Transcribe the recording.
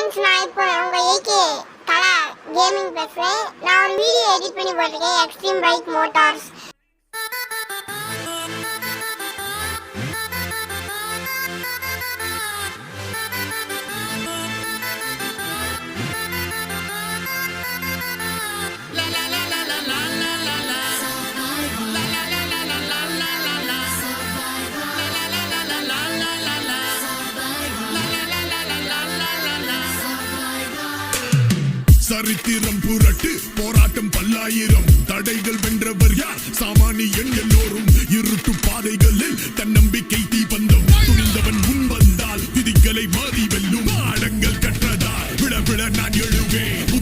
Friends, நான் இப்போ உங்க ஏகே கலா கேமிங் பேசுறேன். நான் ஒரு வீடியோ எடிட் பண்ணி போட்டிருக்கேன், எக்ஸ்ட்ரீம் பைக் மோட்டார்ஸ். சரித்திரம் புரட்டு போராட்டம் பல்லாயிரம் தடைகள் வென்றவர் யார்? சாமானியன் எல்லோரும் இருட்டு பாதைகளில் தன்னம்பிக்கை தீபந்தம் துணிந்தவன் முன் வந்தால் விதிகளை மாறி வெல்லும். பாடங்கள் கற்றதால் விழ விழ நான் எழுவேன்.